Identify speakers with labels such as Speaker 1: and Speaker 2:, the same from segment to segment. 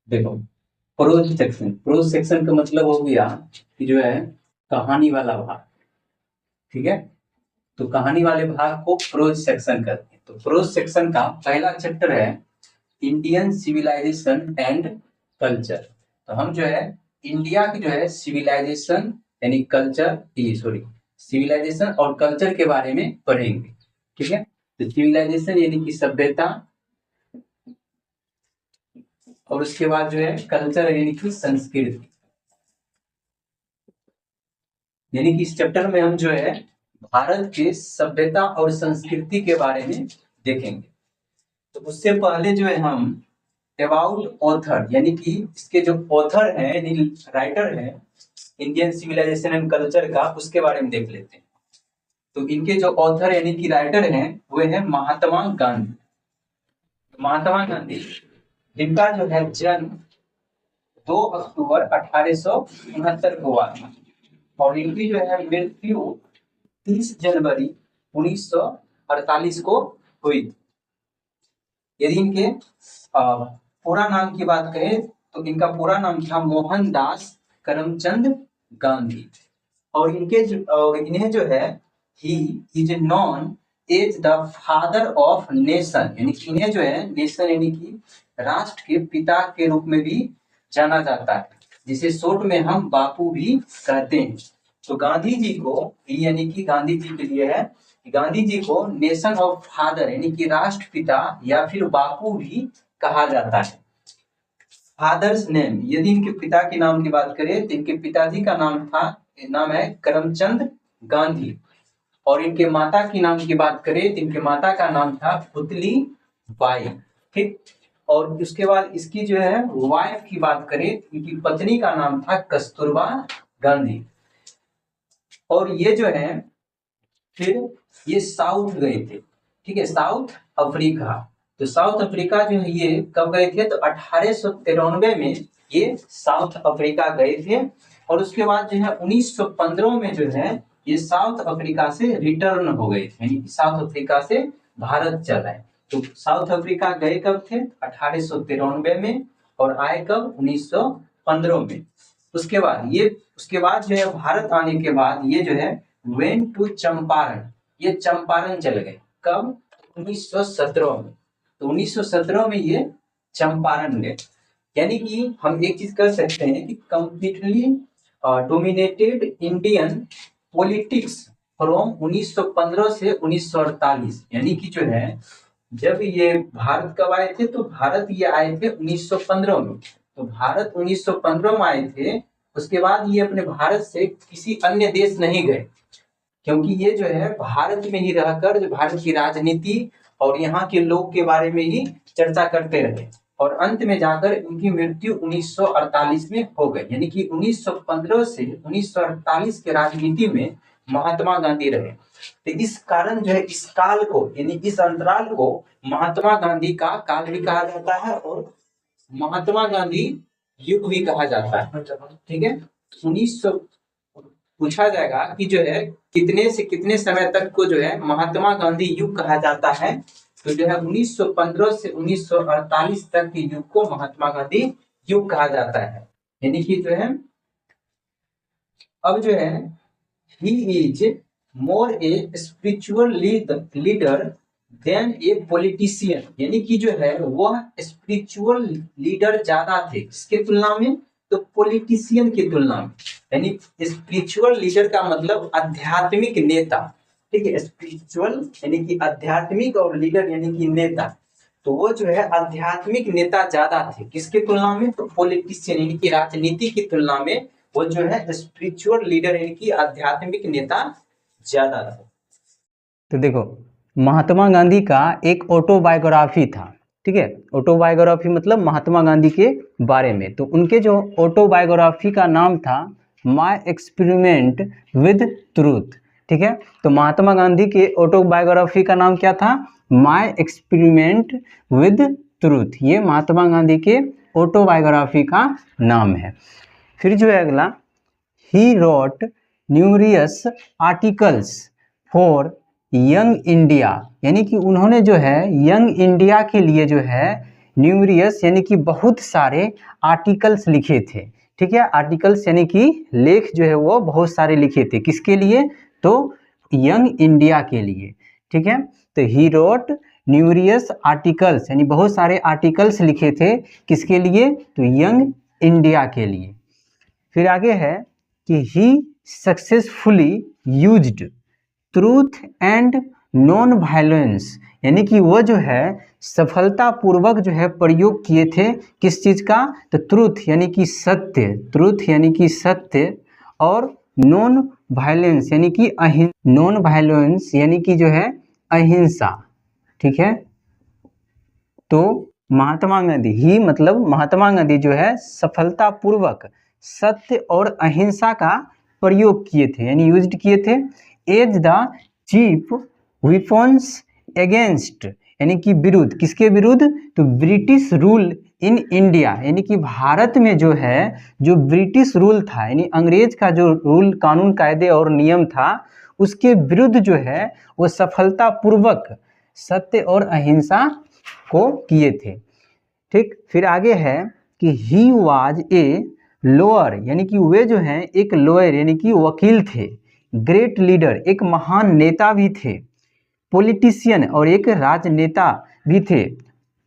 Speaker 1: देखो, pros section का मतलब हो गया कि जो है कहानी वाला भाग। ठीक है, तो कहानी वाले भाग को प्रोज सेक्शन कहते हैं। तो प्रोज सेक्शन का पहला चैप्टर है इंडियन सिविलाइजेशन एंड कल्चर। तो हम जो है इंडिया की जो है सिविलाइजेशन यानी कल्चर, सॉरी, सिविलाइजेशन और कल्चर के बारे में पढ़ेंगे। ठीक है, तो सिविलाइजेशन यानी कि सभ्यता, और उसके बाद जो है कल्चर यानी कि संस्कृति। यानी कि इस चैप्टर में हम जो है भारत के सभ्यता और संस्कृति के बारे में देखेंगे। तो उससे पहले जो है हम अबाउट ऑथर यानी कि इसके जो ऑथर हैं यानी राइटर हैं इंडियन सिविलाइजेशन एंड कल्चर का, उसके बारे में देख लेते हैं। तो इनके जो ऑथर यानी कि राइटर हैं वे हैं महात्मा गांधी। महात्मा गांधी जिनका जो है जन्म 2 अक्टूबर 1869 को हुआ था और इनकी जो है मृत्यु 30 जनवरी 1948 को हुई। यदि इनके पूरा नाम की बात करें तो इनका पूरा नाम था मोहनदास करमचंद गांधी। और इन्हें जो है he is known as the father of nation, यानी कि इन्हें जो है नेशन यानी कि राष्ट्र के पिता के रूप में भी जाना जाता है, जिसे शॉर्ट में हम बापू भी कहते हैं। तो गांधी जी को यानी कि गांधी जी के लिए है, गांधी जी को नेशन ऑफ फादर यानी कि राष्ट्रपिता या फिर बापू भी कहा जाता है। फादर्स नेम, यदि इनके पिता के नाम की बात करें तो इनके पिताजी का नाम है करमचंद गांधी, और इनके माता की नाम की बात करें तो इनके माता का नाम था पुतली बाई। ठीक, और उसके बाद इसकी जो है वाइफ की बात करें इनकी पत्नी का नाम था कस्तूरबा गांधी। और ये जो है फिर ये साउथ गए थे। ठीक है, साउथ अफ्रीका। तो साउथ अफ्रीका जो है ये कब गए थे, तो 1893 में ये साउथ अफ्रीका गए थे। और उसके बाद जो है 1915 में जो है ये साउथ अफ्रीका से रिटर्न हो गए थे, यानी कि साउथ अफ्रीका से भारत चल आए। तो साउथ अफ्रीका गए कब थे, 1893 में, और आए कब, 1915 में। उसके बाद जो है भारत आने के बाद ये जो है वेंट टू चंपारण, ये चंपारण चल गए कब, 1917 में। तो 1917 में ये चंपारण गए। यानी कि हम एक चीज कर सकते हैं कि completely dominated Indian politics from 1915 से 1948। यानी कि जो है जब ये भारत कब आए थे, तो भारत ये आए थे 1915 में। तो भारत 1915 में आए थे, उसके बाद ये अपने भारत से किसी अन्य देश नहीं गए, क्योंकि ये जो है भारत में ही रहकर जो भारत की राजनीति और यहाँ के लोग के बारे में ही चर्चा करते रहे। और अंत में जाकर इनकी मृत्यु 1948 में हो गई। यानी कि 1915 से 1948 के राजनीति में महात्मा गांधी रहे। तो इस कारण जो है इस काल को यानी इस अंतराल को महात्मा गांधी का काल भी कहा जाता है और महात्मा गांधी युग भी कहा जाता है। ठीक है, 1900 पूछा जाएगा कि जो है कितने से कितने समय तक को जो है महात्मा गांधी युग कहा जाता है, तो जो है 1915 से 1948 तक के युग को महात्मा गांधी युग कहा जाता है। यानी कि जो है अब जो है he is more a spiritual leader than a politician. यानी कि जो है वह स्पिरिचुअल लीडर ज्यादा थे किसके तुलना में, तो पॉलिटिशियन की तुलना में। यानी स्पिरिचुअल लीडर का मतलब आध्यात्मिक नेता। ठीक है, स्पिरिचुअल यानी कि आध्यात्मिक और लीडर यानी कि नेता। तो वो जो है आध्यात्मिक नेता ज्यादा थे किसके तुलना में, तो पॉलिटिशियन यानी कि राजनीति की तुलना में वो जो है स्पिरिचुअल लीडर यानी कि आध्यात्मिक नेता ज्यादा थे।
Speaker 2: तो देखो, महात्मा गांधी का एक ऑटोबायोग्राफी था। ठीक है, ऑटोबायोग्राफी मतलब महात्मा गांधी के बारे में। तो उनके जो ऑटोबायोग्राफी का नाम था माय एक्सपेरिमेंट विद ट्रूथ। ठीक है, तो महात्मा गांधी के ऑटोबायोग्राफी का नाम क्या था, माय एक्सपेरिमेंट विद ट्रूथ। ये महात्मा गांधी के ऑटोबायोग्राफी का नाम है। फिर जो है अगला, he wrote numerous articles for young India. यानी कि उन्होंने जो है यंग इंडिया के लिए जो है न्यूमरियस यानी कि बहुत सारे आर्टिकल्स लिखे थे। ठीक है, आर्टिकल्स यानी कि लेख जो है वो बहुत सारे लिखे थे। किसके लिए? तो यंग इंडिया के लिए। ठीक है, तो ही रोट न्यूमरियस आर्टिकल्स यानी बहुत सारे आर्टिकल्स लिखे थे। किसके लिए? तो यंग इंडिया के लिए। फिर आगे है कि he successfully used truth and non violence, यानी कि वो जो है सफलतापूर्वक जो है प्रयोग किए थे किस चीज़ का? तो ट्रूथ यानी कि सत्य, ट्रूथ यानी कि सत्य, और नॉन वायलेंस यानी कि नॉन वायलेंस यानी कि जो है अहिंसा। ठीक है, तो महात्मा गांधी ही मतलब महात्मा गांधी जो है सफलतापूर्वक सत्य और अहिंसा का प्रयोग किए थे, यानी यूज्ड किए थे as the chief weapons against, यानी कि विरुद्ध, किसके विरुद्ध? तो ब्रिटिश रूल इन इंडिया, यानी कि भारत में जो है जो ब्रिटिश रूल था, यानी अंग्रेज का जो रूल कानून कायदे और नियम था उसके विरुद्ध जो है वो सफलतापूर्वक सत्य और अहिंसा को किए थे। ठीक, फिर आगे है कि ही वाज ए लॉयर, यानी कि वे जो हैं एक लॉयर यानी कि वकील थे, ग्रेट लीडर एक महान नेता भी थे, पॉलिटिशियन और एक राजनेता भी थे,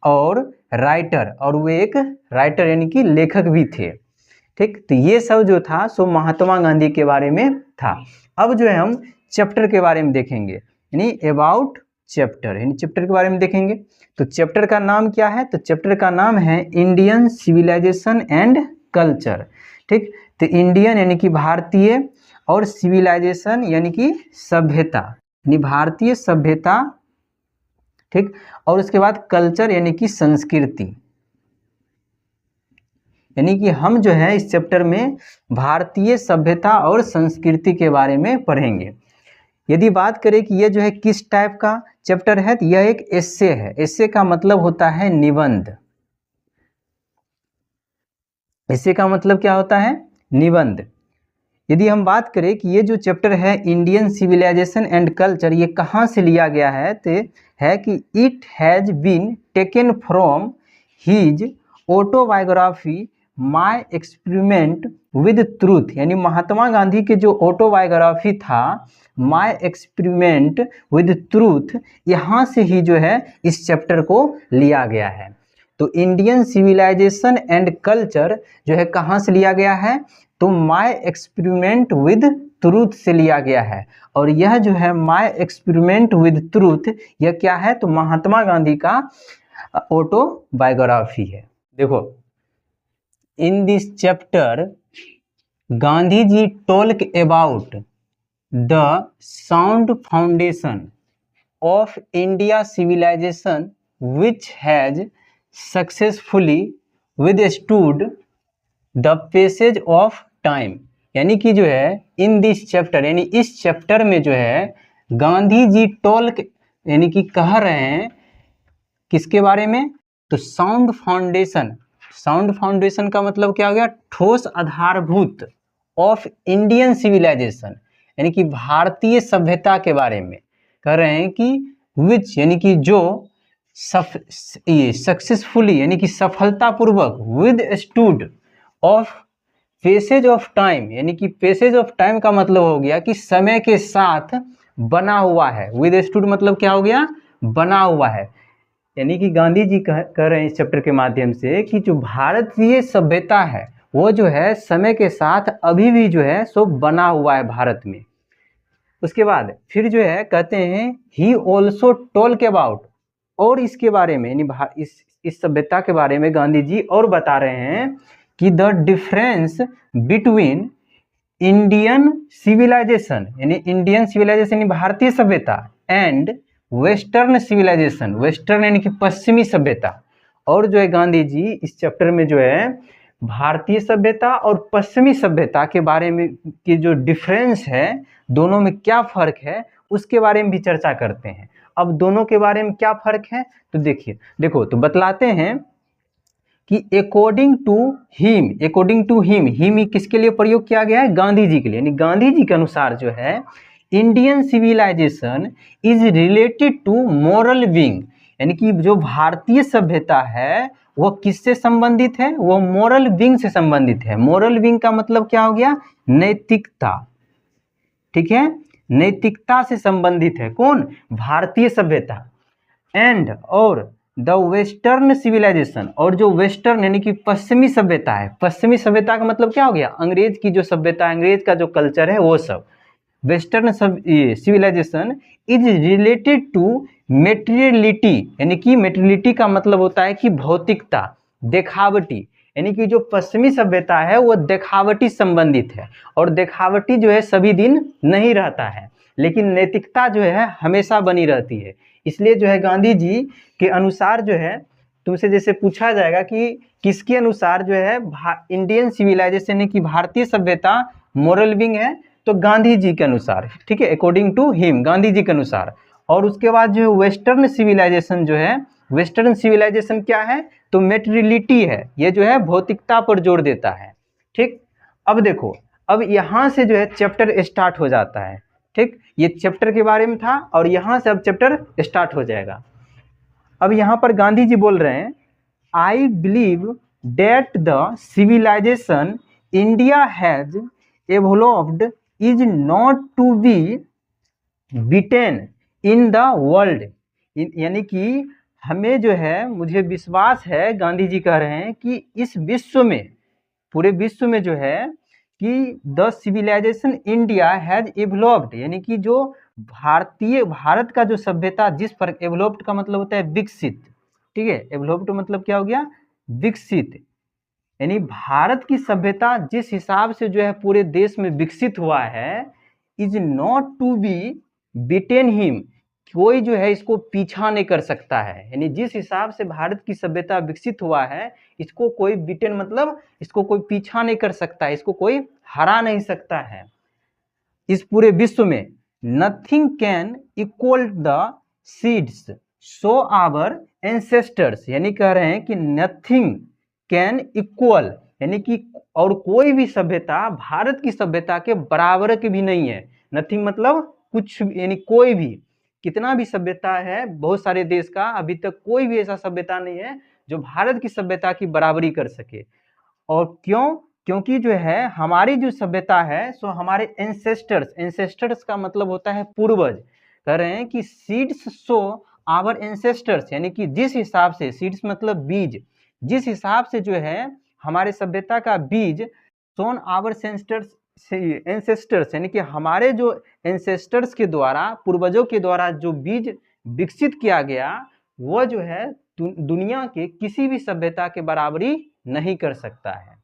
Speaker 2: और राइटर, और वे एक राइटर यानी कि लेखक भी थे। ठीक, तो ये सब जो था सो महात्मा गांधी के बारे में था। अब जो है हम चैप्टर के बारे में देखेंगे, यानी अबाउट चैप्टर, यानी चैप्टर के बारे में देखेंगे। तो चैप्टर का नाम क्या है? तो चैप्टर का नाम है इंडियन सिविलाइजेशन एंड कल्चर। ठीक, तो इंडियन यानी कि भारतीय, और सिविलाइजेशन यानी कि सभ्यता, यानी भारतीय सभ्यता। ठीक, और उसके बाद कल्चर यानी कि संस्कृति, यानी कि हम जो है इस चैप्टर में भारतीय सभ्यता और संस्कृति के बारे में पढ़ेंगे। यदि बात करें कि ये जो है किस टाइप का चैप्टर है, तो यह एक एस्से है। एस्से का मतलब होता है निबंध। एस्से का मतलब क्या होता है? निबंध। यदि हम बात करें कि ये जो चैप्टर है इंडियन सिविलाइजेशन एंड कल्चर, ये कहाँ से लिया गया है, तो है कि it has been taken from his autobiography my experiment with truth, यानी महात्मा गांधी के जो ऑटोबायोग्राफी था माय एक्सपेरिमेंट विद ट्रूथ, यहाँ से ही जो है इस चैप्टर को लिया गया है। तो इंडियन सिविलाइजेशन एंड कल्चर जो है कहाँ से लिया गया है? तो माय एक्सपेरिमेंट विद ट्रूथ से लिया गया है। और यह जो है माय एक्सपेरिमेंट विद ट्रूथ, यह क्या है? तो महात्मा गांधी का ऑटोबायोग्राफी है। देखो, in this chapter Gandhi ji talk about the sound foundation of India civilization which has successfully withstood the passage of time, यानी कि जो है इन दिस चैप्टर, यानी इस चैप्टर में जो है गांधी जी टॉक यानी कि कह रहे हैं किसके बारे में? तो साउंड फाउंडेशन। साउंड फाउंडेशन का मतलब क्या हो गया? ठोस आधारभूत ऑफ इंडियन सिविलाइजेशन, यानी कि भारतीय सभ्यता के बारे में कह रहे हैं कि विच यानी कि जो सक्सेसफुली यानी कि सफलतापूर्वक with stood of passage of time, यानी कि पेसेज ऑफ टाइम का मतलब हो गया कि समय के साथ बना हुआ है। विद स्टूड मतलब क्या हो गया? बना हुआ है। यानी कि गांधी जी कह रहे हैं इस चैप्टर के माध्यम से कि जो भारतीय सभ्यता है वो जो है समय के साथ अभी भी जो है सो बना हुआ है भारत में। उसके बाद फिर जो है कहते हैं ही ऑल्सो टॉक अबाउट, और इसके बारे में यानी इस सभ्यता के बारे में गांधी जी और बता रहे हैं कि the difference between Indian civilisation, यानी इंडियन सिविलाइजेशन यानी भारतीय सभ्यता, एंड वेस्टर्न सिविलाइजेशन, वेस्टर्न यानी कि पश्चिमी सभ्यता। और जो है गांधी जी इस चैप्टर में जो है भारतीय सभ्यता और पश्चिमी सभ्यता के बारे में की जो डिफरेंस है, दोनों में क्या फर्क है उसके बारे में भी चर्चा करते हैं। अब दोनों के बारे में क्या फर्क है तो देखो तो बतलाते हैं कि अकॉर्डिंग टू हिम किसके लिए प्रयोग किया गया है? गांधी जी के लिए। यानी गांधी जी के अनुसार जो है Indian civilisation is related to moral being, यानी कि जो भारतीय सभ्यता है वो किससे संबंधित है, वो मोरल विंग से संबंधित है। मोरल विंग का मतलब क्या हो गया, नैतिकता, ठीक है, नैतिकता से संबंधित है कौन, भारतीय सभ्यता। एंड और द वेस्टर्न सिविलाइजेशन, और जो वेस्टर्न यानी कि पश्चिमी सभ्यता है, पश्चिमी सभ्यता का मतलब क्या हो गया, अंग्रेज की जो सभ्यता, अंग्रेज का जो कल्चर है वो सब। Western civilisation is related to materiality, यानी कि मेटेरियलिटी का मतलब होता है कि भौतिकता, देखावटी, यानी कि जो पश्चिमी सभ्यता है वो देखावटी संबंधित है, और देखावटी जो है सभी दिन नहीं रहता है, लेकिन नैतिकता जो है हमेशा बनी रहती है। इसलिए जो है गांधी जी के अनुसार जो है, तुमसे जैसे पूछा जाएगा कि किसके अनुसार जो है इंडियन सिविलाइजेशन यानी कि भारतीय सभ्यता मोरल विंग है, तो गांधी जी के अनुसार, ठीक है, according to him, Gandhi ji के अनुसार। और उसके बाद जो है वेस्टर्न सिविलाइजेशन जो है, वेस्टर्न सिविलाइजेशन क्या है, तो मेटेरियलिटी है, ये जो है भौतिकता पर जोर देता है, ठीक। अब देखो, अब यहाँ से जो है चैप्टर स्टार्ट हो जाता है, ठीक, ये चैप्टर के बारे में था और यहाँ से अब चैप्टर स्टार्ट हो जाएगा। अब यहाँ पर गांधी जी बोल रहे हैं, I believe that the civilization India has evolved is not to be beaten in the world, यानी कि हमें जो है, मुझे विश्वास है, गांधी जी कह रहे हैं कि इस विश्व में, पूरे विश्व में जो है कि द सिविलाइजेशन इंडिया हैज एवलप्ड, यानी कि जो भारत का जो सभ्यता जिस पर, एवलप्ड का मतलब होता है विकसित, ठीक है, एवलप्ड मतलब क्या हो गया, विकसित, यानी भारत की सभ्यता जिस हिसाब से जो है पूरे देश में विकसित हुआ है, is not to be beaten him, कोई जो है इसको पीछा नहीं कर सकता है, यानी जिस हिसाब से भारत की सभ्यता विकसित हुआ है, इसको कोई बीटेन मतलब इसको कोई पीछा नहीं कर सकता है, इसको कोई हरा नहीं सकता है इस पूरे विश्व में। Nothing can equal the seeds so our ancestors, यानी कह रहे हैं कि नथिंग कैन इक्वल, यानी कि और कोई भी सभ्यता भारत की सभ्यता के बराबर की भी नहीं है। नथिंग मतलब कुछ, यानी कोई भी, कितना भी सभ्यता है बहुत सारे देश का, अभी तक कोई भी ऐसा सभ्यता नहीं है जो भारत की सभ्यता की बराबरी कर सके। और क्यों, क्योंकि जो है हमारी जो सभ्यता है सो हमारे एंसेस्टर्स, एंसेस्टर्स का मतलब होता है पूर्वज, कह रहे हैं कि सीड्स सो आवर एंसेस्टर्स, यानी कि जिस हिसाब से, सीड्स मतलब बीज, जिस हिसाब से जो है हमारे सभ्यता का बीज सोन आवर एंसेस्टर्स, यानी कि हमारे जो एंसेस्टर्स के द्वारा, पूर्वजों के द्वारा जो बीज विकसित किया गया, वह जो है दुनिया के किसी भी सभ्यता के बराबरी नहीं कर सकता है।